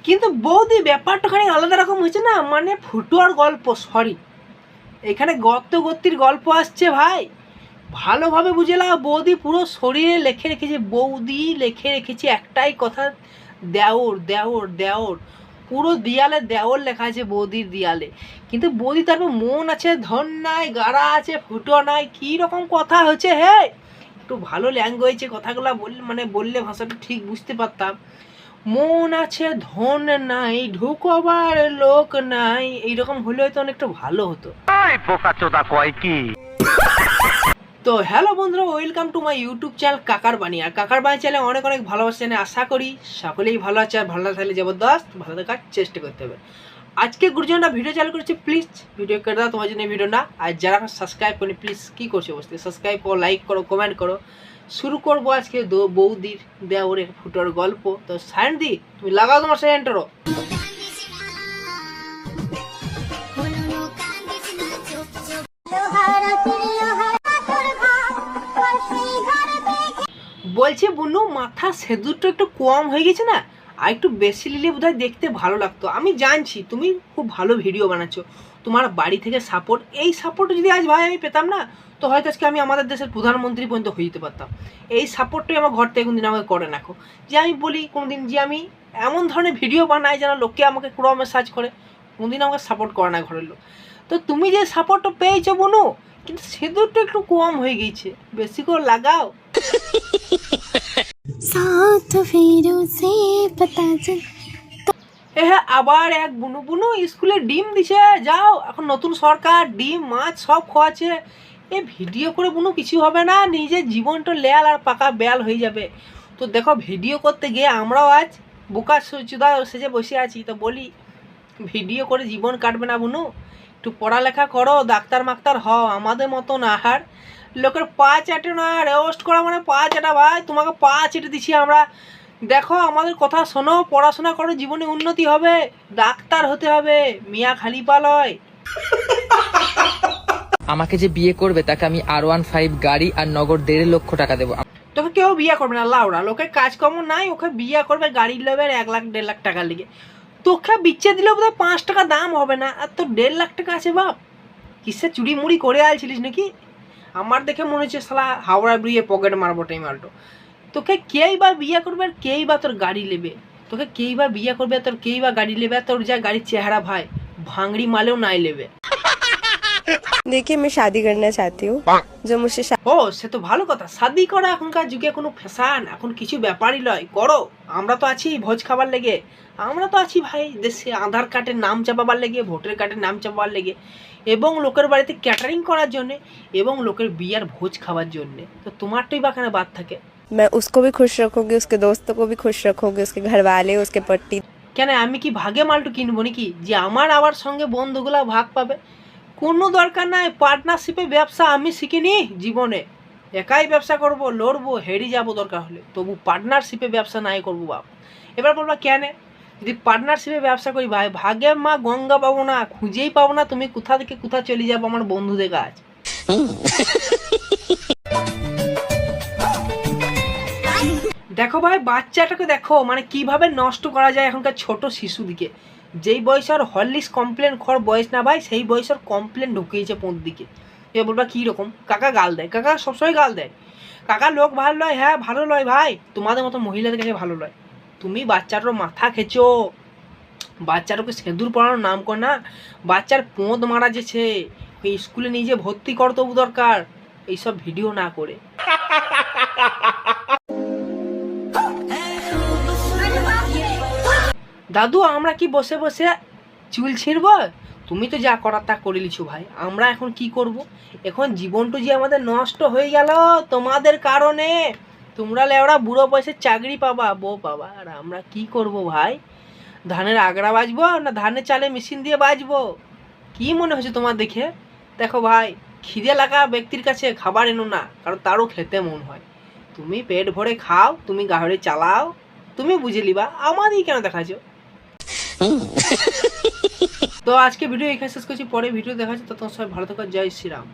কিন্তু বৌদি ব্যাপারটা খানি আলাদা রকম হয়েছে না, মানে ফুটুয়ার গল্প, সরি এখানে গর্তির গল্প আসছে ভাই, ভালোভাবে বুঝে নাও। বৌদি পুরো শরীরে লিখে রেখেছে, বৌদি লিখে রেখেছে একটাই কথা, দেওর দেওর দেওর, পুরো দেয়ালে দেওর লেখা আছে বৌদির দেয়ালে। কিন্তু বৌদি তারপর মন আছে, ধন নাই, গাড়া আছে, ফুটো নাই, কী রকম কথা হচ্ছে। হে একটু ভালো ল্যাঙ্গুয়েজে কথাগুলো বললে ভাষাটা ঠিক বুঝতে পারতাম। মন আছে ধন নাই, ঢুকবার লোক নাই, এইরকম হলে হয়তো অনেকটা ভালো হতো। তো হ্যালো বন্ধুরা, welcome to my YouTube channel কাকার বাণী। আর কাকার বাণী চ্যানেলে অনেক অনেক ভালোবাসা জানে, আশা করি সকলেই ভালো আছে। আর ভালো থাকলে জবরদস্ত ভালো থাকার চেষ্টা করতে হবে। আজকে গুরুজনরা ভিডিও চালু করেছে, প্লিজ ভিডিও করে দাও, তোমার জন্য ভিডিও না। আর যারা সাবস্ক্রাইব করি প্লিজ কী করছো বসতে, সাবস্ক্রাইব করো, লাইক করো, কমেন্ট করো। শুরু করবো আজকে বৌদির দেওরের ফুটোর গল্প। তো সাইন দি তুমি লাগাও তোমার সাইনটারও। বলছে বুনু, মাথা সেদুরটা একটু কম হয়ে গেছে না, আর একটু বেশি নিলে বোধহয় দেখতে ভালো লাগতো। আমি জানছি তুমি খুব ভালো ভিডিও বানাচ্ছো, তোমার বাড়ি থেকে সাপোর্ট, এই সাপোর্ট যদি আজ ভাই আমি পেতাম না, তো হয়তো আজকে আমি আমাদের দেশের প্রধানমন্ত্রী পর্যন্ত হয়ে যেতে পারতাম। এই সাপোর্টটাই আমার ঘর থেকে কোনদিন আমাকে করে রাখো, যে আমি বলি কোনোদিন যে আমি এমন ধরনের ভিডিও বানাই যেন লোকে আমাকে ক্রমে সার্চ করে, কোনদিন আমাকে সাপোর্ট করে না ঘরের লোক। তো তুমি যে সাপোর্টটা পেয়েছো বুনু, কিন্তু সেদুরটা একটু কম হয়ে গেছে, বেশি করে লাগাও। হ্যাঁ, আবার এক বুনু বুনু স্কুলে ডিম দিছে, যাও এখন নতুন সরকার ডিম মাছ সব খাওয়াচ্ছে। এ ভিডিও করে বুনু কিছু হবে না, নিজের জীবনটা লেয়াল আর পাকা বেয়াল হয়ে যাবে। তো দেখো ভিডিও করতে গিয়ে আমরাও আজ বোকা চুদা সেজে বসে আছি। তো বলি ভিডিও করে জীবন কাটবে না বুনু, একটু পড়ালেখা করো, ডাক্তার মাক্তার হও, আমাদের মতো না। আর লোকের পা চাটে না, রেস্ট করা মানে পা চাটা ভাই, তোমাকে পা চেটে দিচ্ছি আমরা। দেখো আমাদের কথা শোনো, পড়াশোনা করো, জীবনে উন্নতি হবে, ডাক্তার হতে হবে, মিয়া খালিফা লয়। আমাকে যে বিয়ে করবে তাকে আমি R15 গাড়ি আর নগদ 1.5 লক্ষ টাকা দেবো। তোকে কেউ বিয়ে করবে না লাউড়া, লোকের কাজকর্ম নাই, ওকে বিয়ে করবে গাড়ি নেবে 1 লাখ 1.5 লাখ টাকা লেগে। তোকে বিচ্ছে দিলে বোধহয় 5 টাকা দাম হবে না, আর তোর 1.5 লাখ টাকা আছে বাপ। কিসে চুরি মুড়ি করে আলছিলিস নাকি? আমার দেখে মনে হচ্ছে শালা হাওড়া ব্রিজে পকেট মারবো টাইম আলটো। তোকে কেই বা বিয়ে করবে আর কেই বা তোর গাড়ি নেবে, তোকে কেই বা বিয়ে করবে তোর কেই বা গাড়ি নেবে, তোর যা গাড়ির চেহারা ভাই ভাঙড়ি মালেও নাই নেবে। देखिए मैं शादी करना चाहती हूँ जो मुझसे ও সে তো ভালো কথা, শাদি করা এখনকার যুগে কোনো ফ্যাশন, এখন কিছু ব্যাপারই লয়, করো। আমরা তো আছি ভোজ খাবার লেগে, আমরা তো আছি ভাই দেশে আধার কার্ডের নাম চাপাবার লেগে, ভোটার কার্ডের নাম চাপাবার লেগে, এবং লোকের বাড়িতে ক্যাটারিং করার জন্যে, এবং লোকের বিয়ার ভোজ খাওয়ার জন্যে। তো তোমারটাই বা কেন বাদ থাকে? मैं उसको भी खुश रखूंगी, उसके दोस्तों को भी खुश रखूंगी, उसके घर वाले, उसके पट्टी। কেন আমি কি ভাগে মালটু কিনবো নাকি যে আমার আবার সঙ্গে বন্ধুগুলা ভাগ পাবে? কোনো দরকার নাই, পার্টনারশিপে ব্যবসা আমি শিখিনি জীবনে, একাই ব্যবসা করব, লড়বো, হেরে যাবো দরকার হলে, তবু পার্টনারশিপে ব্যবসা নাই করবো বাপ। এবার বলবা কেন? যদি পার্টনারশিপে ব্যবসা করি ভাই, ভাগে মা গঙ্গা পাবো না, খুঁজেই পাবো না, তুমি কোথা থেকে কোথা চলে যাবো আমার বন্ধুদের কাজ। দেখো ভাই বাচ্চাটাকে দেখো, মানে কিভাবে নষ্ট করা যায় এখনকার ছোট শিশুদিকে। যেই বয়সের হরলিক্স কমপ্লেন খর বয়স না ভাই, সেই বয়সের কমপ্লেন ঢুকিয়েছে পোঁত দিকে। এ বলবা কীরকম? কাকা গাল দেয়, কাকা সবসময় গাল দেয়, কাকা লোক ভালো লয়, হ্যাঁ ভালো লয় ভাই, তোমাদের মতো মহিলাদের কাছে ভালো লয়। তুমি বাচ্চাটার মাথা খেঁচো, বাচ্চাটাকে সেঁদুর পড়ানোর নাম কর না, বাচ্চার পোঁত মারা যেছে, ওই স্কুলে নিজে ভর্তি কর তবু দরকার, এইসব ভিডিও না করে। দাদু আমরা কি বসে বসে চুল ছিঁড়ব? তুমি তো যা করার তা করে লিছো ভাই, আমরা এখন কি করব? এখন জীবনটা যে আমাদের নষ্ট হয়ে গেল তোমাদের কারণে। তোমরা লেওড়া বুড়ো বয়সে চাকরি পাবা, বউ পাবা, আর আমরা কি করব ভাই? ধানের আগড়া বাজবো না ধানের চালে মেশিন দিয়ে বাজবো? কি মনে হচ্ছে তোমার দেখে? দেখো ভাই, খিদে লাগা ব্যক্তির কাছে খাবার এনো না, কারণ তারও খেতে মন হয়। তুমি পেট ভরে খাও, তুমি গাড়ি চালাও, তুমি বুঝে লিবা, আমারই কেন দেখাচ্ছ? তো আজকে ভিডিও এখানে শেষ করছি, পরে ভিডিও দেখা যাচ্ছে। তো তোমার সবাই ভালো থাকো, জয় শ্রীরাম।